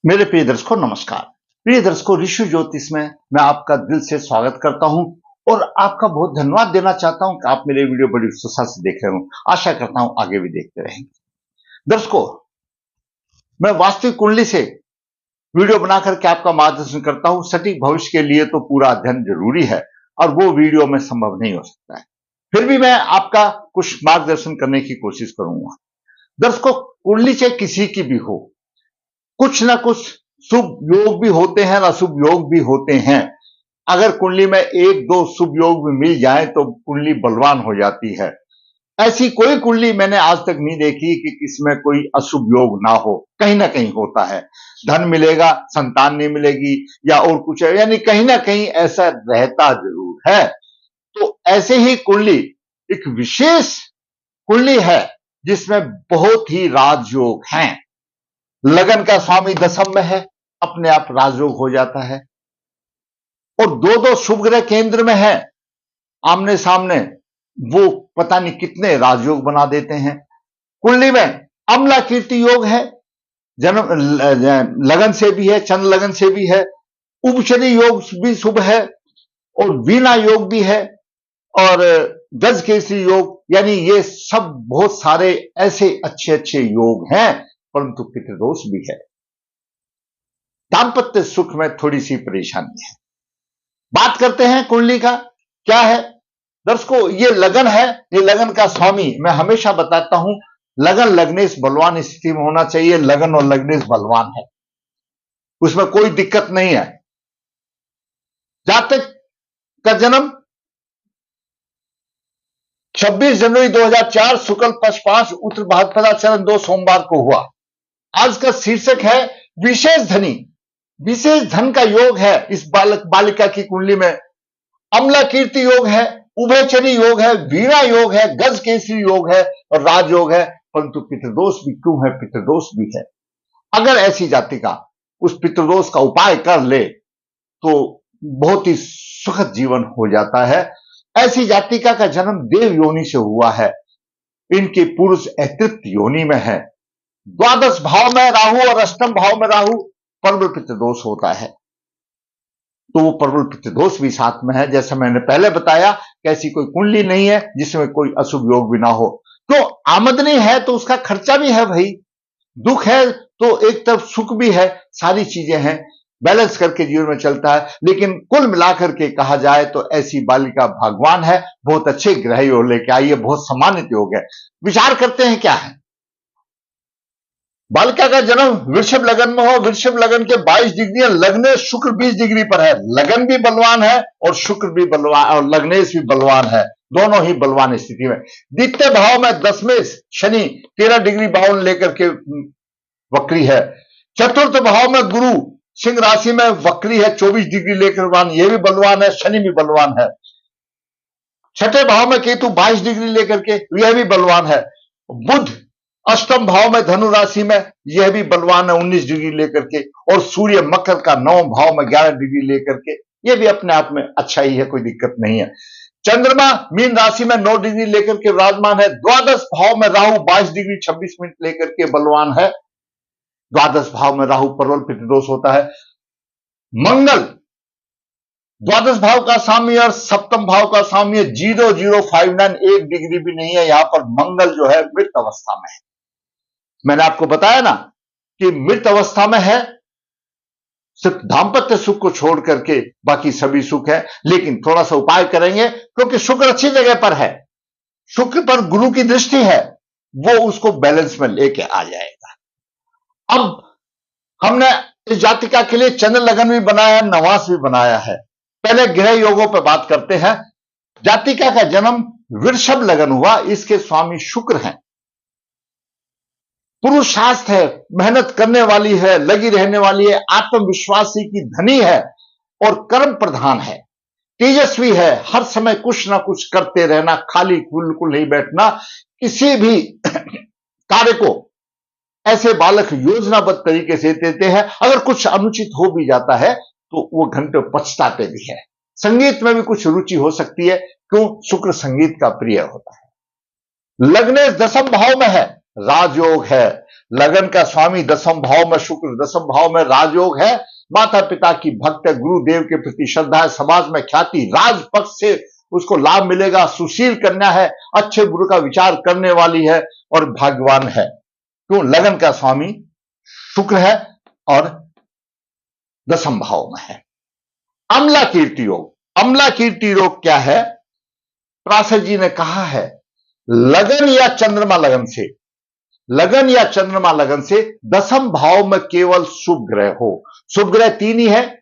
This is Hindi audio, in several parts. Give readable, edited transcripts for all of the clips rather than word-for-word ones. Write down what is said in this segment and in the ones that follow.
मेरे प्रिय दर्शकों नमस्कार। प्रिय दर्शकों, ऋषि ज्योतिष में मैं आपका दिल से स्वागत करता हूं और आपका बहुत धन्यवाद देना चाहता हूं कि आप मेरे वीडियो बड़ी उत्साह से देख रहे हो। आशा करता हूं आगे भी देखते रहेंगे। दर्शकों, मैं वास्तविक कुंडली से वीडियो बना करके आपका मार्गदर्शन करता हूं। सटीक भविष्य के लिए तो पूरा अध्ययन जरूरी है और वो वीडियो में संभव नहीं हो सकता है। फिर भी मैं आपका कुछ मार्गदर्शन करने की कोशिश करूंगा। दर्शकों, कुंडली चाहे किसी की भी हो, कुछ ना कुछ शुभ योग भी होते हैं और अशुभ योग भी होते हैं। अगर कुंडली में एक दो शुभ योग भी मिल जाए तो कुंडली बलवान हो जाती है। ऐसी कोई कुंडली मैंने आज तक नहीं देखी कि इसमें कोई अशुभ योग ना हो। कहीं ना कहीं होता है। धन मिलेगा, संतान नहीं मिलेगी या और कुछ है, यानी कहीं ना कहीं ऐसा रहता जरूर है। तो ऐसे ही कुंडली एक विशेष कुंडली है जिसमें बहुत ही राजयोग हैं। लगन का स्वामी दशम में है, अपने आप राजयोग हो जाता है। और दो दो शुभ ग्रह केंद्र में है, आमने सामने, वो पता नहीं कितने राजयोग बना देते हैं। कुंडली में अम्ला कीर्ति योग है, जन्म लगन से भी है, चंद्र लगन से भी है, उपचरी योग भी शुभ है और वीणा योग भी है और गज केसरी योग, यानी ये सब बहुत सारे ऐसे अच्छे अच्छे योग हैं। परंतु पितृदोष भी है। दाम्पत्य सुख में थोड़ी सी परेशानी है। बात करते हैं कुंडली का क्या है। दर्शकों, ये लगन है, ये लगन का स्वामी मैं हमेशा बताता हूं, लगन लग्नेश बलवान स्थिति में होना चाहिए। लगन और लग्नेश बलवान है, उसमें कोई दिक्कत नहीं है। जातक का जन्म 26 जनवरी 2004 शुक्ल पक्ष 5 उत्तर भाद्रपदा चरण 2 सोमवार को हुआ। आज का शीर्षक है विशेष धनी। विशेष धन का योग है इस बालिका की कुंडली में। अम्ला कीर्ति योग है, उभयचरी योग है, वीणा योग है, गज केसरी योग है और राजयोग है। परंतु पितृदोष भी क्यों है? पितृदोष भी है। अगर ऐसी जातिका उस पितृदोष का उपाय कर ले तो बहुत ही सुखद जीवन हो जाता है। ऐसी जातिका का जन्म देव योनि से हुआ है। इनके पुरुष अतृप्त योनि में है। द्वादश भाव में राहु और अष्टम भाव में राहु, प्रबल पितृदोष होता है। तो वो प्रबल पितृदोष भी साथ में है। जैसे मैंने पहले बताया कि ऐसी कोई कुंडली नहीं है जिसमें कोई अशुभ योग भी ना हो। तो आमदनी है तो उसका खर्चा भी है भाई, दुख है तो एक तरफ सुख भी है। सारी चीजें हैं, बैलेंस करके जीवन में चलता है। लेकिन कुल मिलाकर के कहा जाए तो ऐसी बालिका भगवान है। बहुत अच्छे ग्रह योग लेके आई है, बहुत सम्मानित योग है। विचार करते हैं क्या है। बालिका का जन्म वृषभ लगन में हो, वृषभ लगन के 22 डिग्री, लग्नेश शुक्र 20 डिग्री पर है। लगन भी बलवान है और शुक्र भी बलवान और लग्नेश भी बलवान है, दोनों ही बलवान स्थिति में। द्वितीय भाव में दशमेश शनि 13 डिग्री बावन लेकर के वक्री है। चतुर्थ भाव में गुरु सिंह राशि में वक्री है, 24 डिग्री लेकर बलवान, यह भी बलवान है, शनि भी बलवान है। छठे भाव में केतु 22 डिग्री लेकर के, यह भी बलवान है। बुध अष्टम भाव में धनु राशि में, यह भी बलवान है 19 डिग्री लेकर के। और सूर्य मकर का 9 भाव में 11 डिग्री लेकर के, यह भी अपने आप में अच्छा ही है, कोई दिक्कत नहीं है। चंद्रमा मीन राशि में 9 डिग्री लेकर के विराजमान है। द्वादश भाव में राहु 22 डिग्री 26 मिनट लेकर के बलवान है। द्वादश भाव में राहु प्रबल पितृदोष होता है। मंगल द्वादश भाव का स्वामी और सप्तम भाव का स्वामी है। 0059, 1 डिग्री भी नहीं है। यहां पर मंगल जो है मृत अवस्था में है। मैंने आपको बताया ना कि मृत अवस्था में है। सिर्फ दाम्पत्य सुख को छोड़ करके बाकी सभी सुख है। लेकिन थोड़ा सा उपाय करेंगे क्योंकि शुक्र अच्छी जगह पर है, शुक्र पर गुरु की दृष्टि है, वो उसको बैलेंस में लेके आ जाएगा। अब हमने इस जातिका के लिए चंद्र लगन भी बनाया है, नवास भी बनाया है। पहले ग्रह योगों पर बात करते हैं। जातिका का जन्म वृषभ लगन हुआ, इसके स्वामी शुक्र हैं। पुरुषार्थ है, मेहनत करने वाली है, लगी रहने वाली है, आत्मविश्वासी की धनी है और कर्म प्रधान है, तेजस्वी है। हर समय कुछ ना कुछ करते रहना, खाली बिल्कुल नहीं बैठना। किसी भी कार्य को ऐसे बालक योजनाबद्ध तरीके से देते हैं। अगर कुछ अनुचित हो भी जाता है तो वो घंटे पछताते भी है। संगीत में भी कुछ रुचि हो सकती है, क्यों? शुक्र संगीत का प्रिय होता है। लग्नेश दशम भाव में है, राजयोग है। लगन का स्वामी दसम भाव में शुक्र, दसम भाव में राजयोग है, माता पिता की भक्त है, गुरुदेव के प्रति श्रद्धा है, समाज में ख्याति, राजपक्ष से उसको लाभ मिलेगा, सुशील कन्या है, अच्छे बुरे का विचार करने वाली है और भाग्यवान है। क्यों? लगन का स्वामी शुक्र है और दसम भाव में है। अम्ला कीर्ति योग, अम्ला कीर्ति योग क्या है? पराशर जी ने कहा है लगन या चंद्रमा लगन से, लगन या चंद्रमा लगन से दसम भाव में केवल शुभ ग्रह हो। शुभ ग्रह तीन ही है,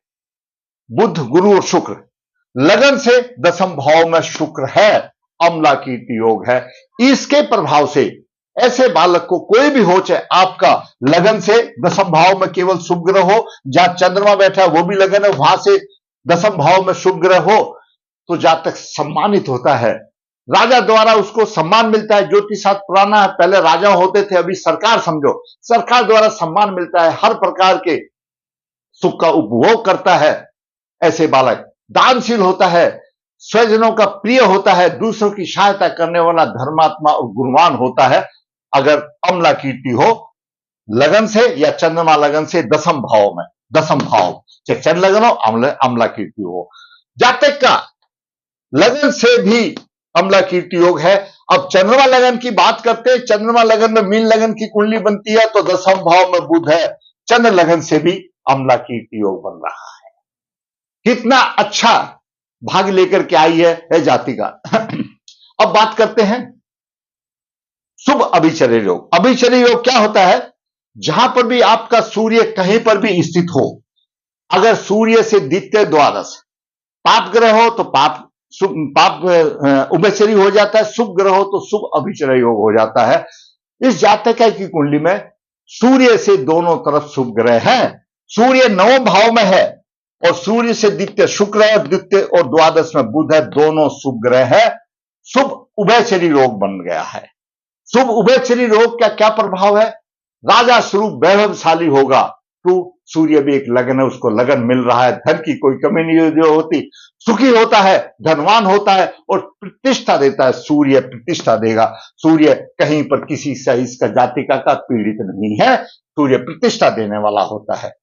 बुध, गुरु और शुक्र। लगन से दसम भाव में शुक्र है, अम्ला कीर्ति योग है। इसके प्रभाव से ऐसे बालक को कोई भी हो, चाहे आपका लगन से दसम भाव में केवल शुभ ग्रह हो, जहां चंद्रमा बैठा है वो भी लगन है, वहां से दसम भाव में शुभ ग्रह हो, तो जातक सम्मानित होता है, राजा द्वारा उसको सम्मान मिलता है। ज्योतिष शास्त्र पुराना है, पहले राजा होते थे, अभी सरकार समझो, सरकार द्वारा सम्मान मिलता है, हर प्रकार के सुख का उपभोग करता है। ऐसे बालक दानशील होता है, स्वजनों का प्रिय होता है, दूसरों की सहायता करने वाला धर्मात्मा और गुणवान होता है। अगर अम्ला कीर्ति हो लगन से या चंद्रमा लगन से दसम भाव में, दसम भाव चाहे चंद्र लगन हो, अम्ला कीर्ति हो। जातक का लगन से भी अम्ला कीर्ति योग है। अब चंद्रमा लगन की बात करते हैं, चंद्रमा लगन में मीन लगन की कुंडली बनती है तो दसम भाव में बुध है, चंद्र लगन से भी अम्ला कीर्ति योग बन रहा है। कितना अच्छा भाग लेकर के आई है जाति का। अब बात करते हैं शुभ अभिचर्य योग। अभिचर्य योग क्या होता है? जहां पर भी आपका सूर्य कहीं पर भी स्थित हो, अगर सूर्य से द्वितीय द्वादश पाप ग्रह हो तो पाप उभयचरी हो जाता है, शुभ ग्रह हो तो शुभ अभिचर्य योग हो जाता है। इस जातक की कुंडली में सूर्य से दोनों तरफ शुभ ग्रह है, सूर्य नवम भाव में है और सूर्य से द्वितीय शुक्र है, द्वितीय और द्वादश में बुध है, दोनों शुभ ग्रह है। शुभ उभयचरी योग बन गया है। शुभ उभयचरी योग का क्या प्रभाव है? राजा स्वरूप वैभवशाली होगा। तो सूर्य भी एक लगन है, उसको लगन मिल रहा है, धन की कोई कमी नहीं होती, सुखी होता है, धनवान होता है और प्रतिष्ठा देता है। सूर्य प्रतिष्ठा देगा। सूर्य कहीं पर किसी से इसका जातिका का पीड़ित नहीं है, सूर्य प्रतिष्ठा देने वाला होता है।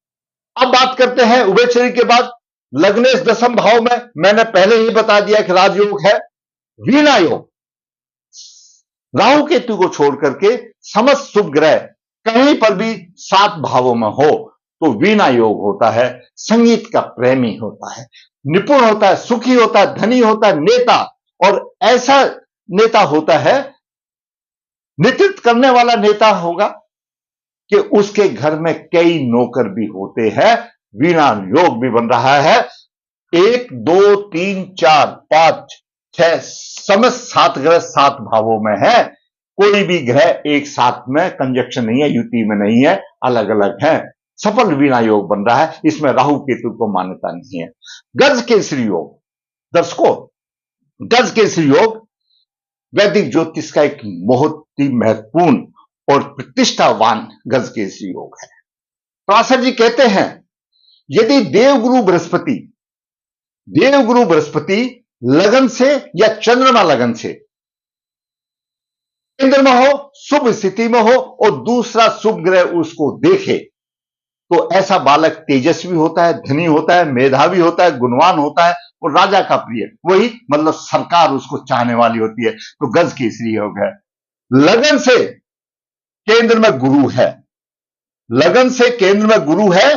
अब बात करते हैं उभयचरी के बाद लग्नेश दसम भाव में, मैंने पहले ही बता दिया कि राजयोग है। वीणा योग, राहु केतु को छोड़ करके समस्त शुभ ग्रह कहीं पर भी 7 भावों में हो तो वीणा योग होता है। संगीत का प्रेमी होता है, निपुण होता है, सुखी होता है, धनी होता है, नेता, और ऐसा नेता होता है, नेतृत्व करने वाला नेता होगा कि उसके घर में कई नौकर भी होते हैं। वीणा योग भी बन रहा है। 1 2 3 4 5 6 समस्त 7 ग्रह 7 भावों में है। कोई भी ग्रह एक साथ में कंजक्शन नहीं है, युति में नहीं है, अलग अलग है। सफल वीणा योग बन रहा है, इसमें राहु केतु को मान्यता नहीं है। गज केसरी योग, दर्शकों, गज केसरी योग वैदिक ज्योतिष का एक बहुत ही महत्वपूर्ण और प्रतिष्ठावान गज केसरी योग है। पराशर जी कहते हैं यदि देवगुरु बृहस्पति लगन से या चंद्रमा लगन से केंद्र में हो, शुभ स्थिति में हो और दूसरा शुभ ग्रह उसको देखे तो ऐसा बालक तेजस्वी होता है, धनी होता है, मेधावी होता है, गुणवान होता है और राजा का प्रिय, वही मतलब सरकार उसको चाहने वाली होती है। तो गज केसरी योग है। लगन से केंद्र में गुरु है, लगन से केंद्र में गुरु है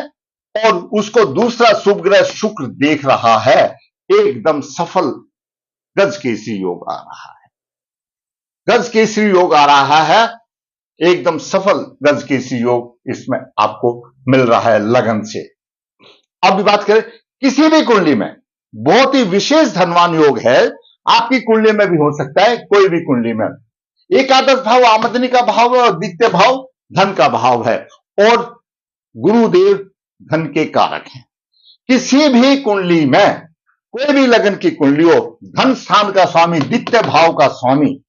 और उसको दूसरा शुभ ग्रह शुक्र देख रहा है, एकदम सफल गज केसरी योग आ रहा है। गज केसरी योग आ रहा है, एकदम सफल गज केसरी योग इसमें आपको मिल रहा है लगन से। अब भी बात करें किसी भी कुंडली में बहुत ही विशेष धनवान योग है, आपकी कुंडली में भी हो सकता है, कोई भी कुंडली में। एकादश भाव आमदनी का भाव है और द्वितीय भाव धन का भाव है और गुरुदेव धन के कारक हैं। किसी भी कुंडली में, कोई भी लगन की कुंडली हो, धन स्थान का स्वामी, द्वितीय भाव का स्वामी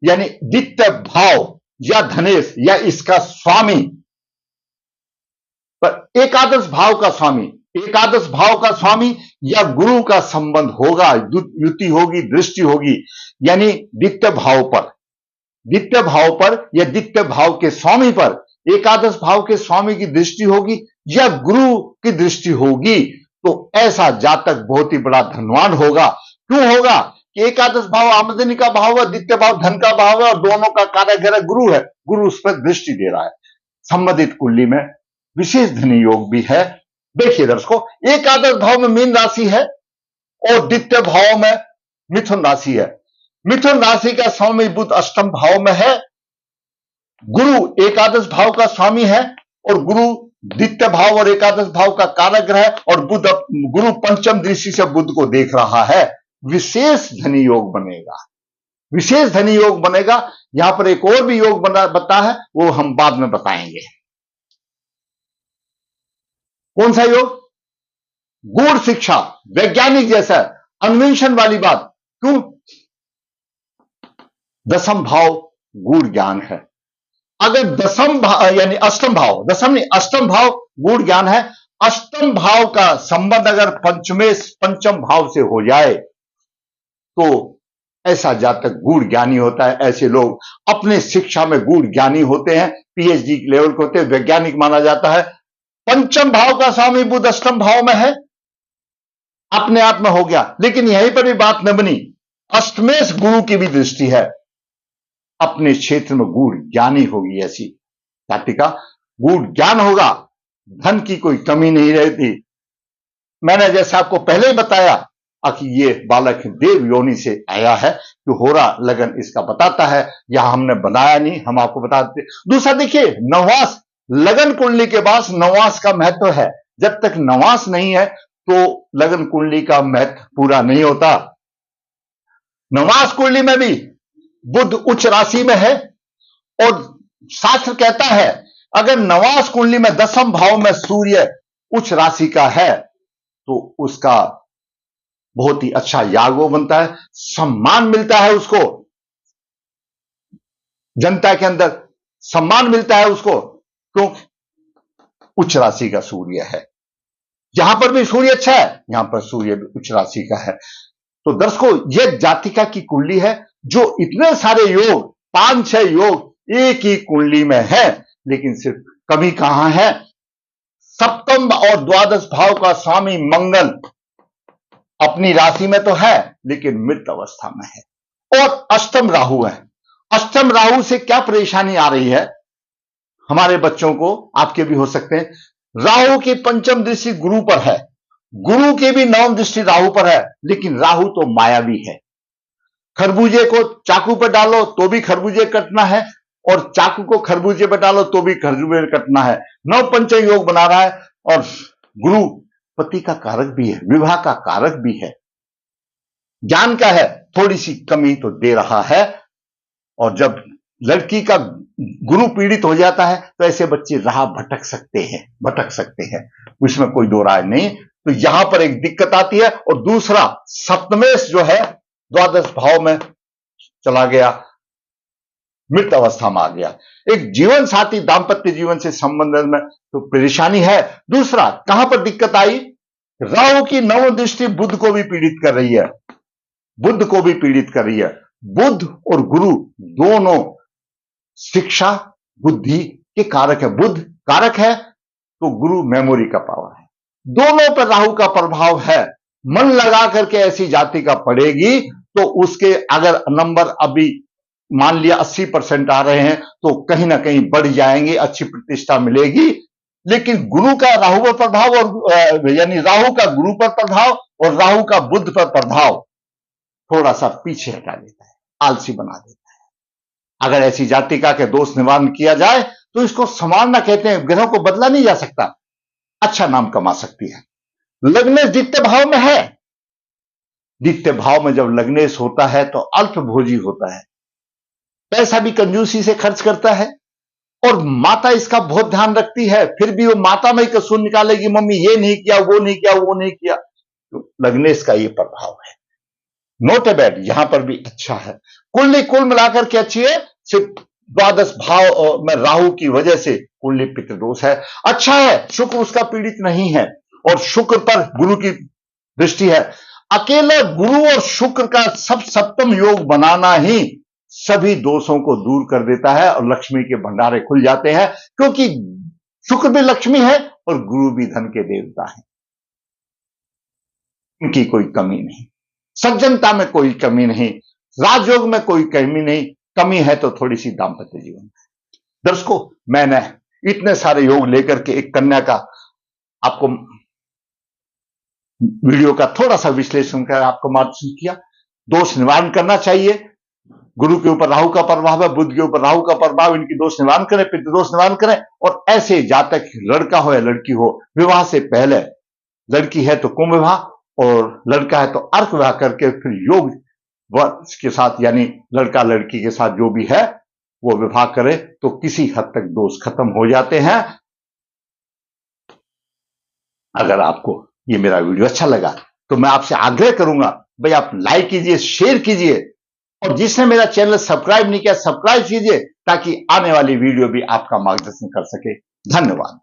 यानी द्वितीय भाव या धनेश या इसका स्वामी, पर एकादश भाव का स्वामी, एकादश भाव का स्वामी या गुरु का संबंध होगा, युति होगी, दृष्टि होगी, यानी द्वितीय भाव पर द्वितीय भाव पर या द्वितीय भाव के स्वामी पर एकादश भाव के स्वामी की दृष्टि होगी या गुरु की दृष्टि होगी, तो ऐसा जातक बहुत ही बड़ा धनवान होगा। क्यों होगा कि एकादश भाव आमदनी का भाव है, द्वितीय भाव धन का भाव है और दोनों का कारक गुरु है। गुरु उस पर दृष्टि दे रहा है। संबंधित कुंडली में विशेष धनी योग भी है। देखिए दर्शकों, एकादश भाव में मीन राशि है और द्वितीय भाव में मिथुन राशि है। मिथुन राशि का स्वामी बुध अष्टम भाव में है, गुरु एकादश भाव का स्वामी है और गुरु द्वितीय भाव और एकादश भाव का कारक ग्रह और बुध गुरु पंचम दृष्टि से बुध को देख रहा है। विशेष धनी योग बनेगा, विशेष धनी योग बनेगा। यहां पर एक और भी योग बता है, वो हम बाद में बताएंगे। कौन सा योग? गूढ़ शिक्षा, वैज्ञानिक जैसा अन्वेषण वाली बात। क्यों? दसम भाव गूढ़ ज्ञान है। अगर दसम भाव यानी अष्टम भाव, दसम नहीं अष्टम भाव गूढ़ ज्ञान है। अष्टम भाव का संबंध अगर पंचम भाव से हो जाए तो ऐसा जातक गूढ़ ज्ञानी होता है। ऐसे लोग अपने शिक्षा में गूढ़ ज्ञानी होते हैं, पीएचडी लेवल के होते हैं, वैज्ञानिक माना जाता है। पंचम भाव का स्वामी बुध अष्टम भाव में है, अपने आप में हो गया। लेकिन यहीं पर भी बात न बनी, अष्टमेश गुरु की भी दृष्टि है। अपने क्षेत्र में गूढ़ ज्ञानी होगी ऐसी जातिका, गूढ़ ज्ञान होगा, धन की कोई कमी नहीं रहती। मैंने जैसे आपको पहले ही बताया कि ये बालक देव योनि से आया है, जो हो रहा लगन इसका बताता है। यहां हमने बनाया नहीं, हम आपको बताते। दूसरा देखिए, नवास लगन कुंडली के पास नवास का महत्व है। जब तक नवास नहीं है तो लगन कुंडली का महत्व पूरा नहीं होता। नवास कुंडली में भी बुध उच्च राशि में है और शास्त्र कहता है अगर नवास कुंडली में दसम भाव में सूर्य उच्च राशि का है तो उसका बहुत ही अच्छा यागो बनता है, सम्मान मिलता है उसको, जनता के अंदर सम्मान मिलता है उसको। क्यों? उच्च राशि का सूर्य है। यहां पर भी सूर्य अच्छा है, यहां पर सूर्य भी उच्च राशि का है। तो दर्शकों, यह जातिका की कुंडली है जो इतने सारे योग, 5-6 योग एक ही कुंडली में है। लेकिन सिर्फ कमी कहां है? सप्तम और द्वादश भाव का स्वामी मंगल अपनी राशि में तो है लेकिन मृत अवस्था में है और अष्टम राहु है। अष्टम राहु से क्या परेशानी आ रही है हमारे बच्चों को, आपके भी हो सकते हैं। राहु की पंचम दृष्टि गुरु पर है, गुरु की भी नवम दृष्टि राहु पर है, लेकिन राहु तो मायावी है। खरबूजे को चाकू पर डालो तो भी खरबूजे कटना है और चाकू को खरबूजे पर डालो तो भी खरबूजे कटना है। नव पंचम योग बना रहा है और गुरु पति का कारक भी है, विवाह का कारक भी है, ज्ञान का है, थोड़ी सी कमी तो दे रहा है। और जब लड़की का गुरु पीड़ित हो जाता है तो ऐसे बच्चे राह भटक सकते हैं, उसमें कोई दो राय नहीं। तो यहां पर एक दिक्कत आती है। और दूसरा, सप्तमेश जो है द्वादश भाव में चला गया, मृत अवस्था में आ गया। एक जीवन साथी दाम्पत्य जीवन से संबंध में तो परेशानी है। दूसरा, कहां पर दिक्कत आई? राहु की नव दृष्टि बुध को भी पीड़ित कर रही है, बुध को भी पीड़ित कर रही है। बुध और गुरु दोनों शिक्षा बुद्धि के कारक है। बुध कारक है तो गुरु मेमोरी का पावर है। दोनों पर राहु का प्रभाव है। मन लगा करके ऐसी जाति का पढ़ेगी तो उसके अगर नंबर अभी मान लिया 80% आ रहे हैं तो कहीं ना कहीं बढ़ जाएंगे, अच्छी प्रतिष्ठा मिलेगी। लेकिन गुरु का राहु पर प्रभाव और यानी राहु का गुरु पर प्रभाव और राहु का बुध पर प्रभाव थोड़ा सा पीछे हटा देता है, आलसी बना देता है। अगर ऐसी जातिका के दोष निवारण किया जाए तो इसको संवारना कहते हैं। ग्रहों को बदला नहीं जा सकता, अच्छा नाम कमा सकती है। लग्नेश द्वितीय भाव में है। द्वितीय भाव में जब लग्नेश होता है तो अल्पभोजी होता है, पैसा भी कंजूसी से खर्च करता है और माता इसका बहुत ध्यान रखती है। फिर भी वो माता में ही कसूर निकालेगी, मम्मी ये नहीं किया, वो नहीं किया, वो नहीं किया। तो लग्नेश का ये प्रभाव है। नोट ए बैड, यहां पर भी अच्छा है। कुल मिलाकर के अच्छी है। सिर्फ द्वादश भाव में राहु की वजह से कुंडली पितृदोष है। अच्छा है, शुक्र उसका पीड़ित नहीं है और शुक्र पर गुरु की दृष्टि है। अकेला गुरु और शुक्र का सप्तम योग बनाना ही सभी दोषों को दूर कर देता है और लक्ष्मी के भंडारे खुल जाते हैं, क्योंकि शुक्र भी लक्ष्मी है और गुरु भी धन के देवता है। इनकी कोई कमी नहीं, सज्जनता में कोई कमी नहीं, राजयोग में कोई कमी नहीं, कमी है तो थोड़ी सी दाम्पत्य जीवन। दर्शकों, मैंने इतने सारे योग लेकर के एक कन्या का आपको वीडियो का थोड़ा सा विश्लेषण कर आपको मार्गदर्शन किया। दोष निवारण करना चाहिए। गुरु के ऊपर राहु का प्रभाव है, बुध के ऊपर राहु का प्रभाव, इनकी दोष निवारण करें, पितृदोष निवारण करें। और ऐसे जातक लड़का हो या लड़की हो, विवाह से पहले, लड़की है तो कुंभ विवाह और लड़का है तो अर्क विवाह करके फिर योग वर्ष के साथ, यानी लड़का लड़की के साथ जो भी है वो विवाह करे तो किसी हद तक दोष खत्म हो जाते हैं। अगर आपको ये मेरा वीडियो अच्छा लगा तो मैं आपसे आग्रह करूंगा, भाई आप लाइक कीजिए, शेयर कीजिए, और जिसने मेरा चैनल सब्सक्राइब नहीं किया, सब्सक्राइब कीजिए, ताकि आने वाली वीडियो भी आपका मार्गदर्शन कर सके। धन्यवाद।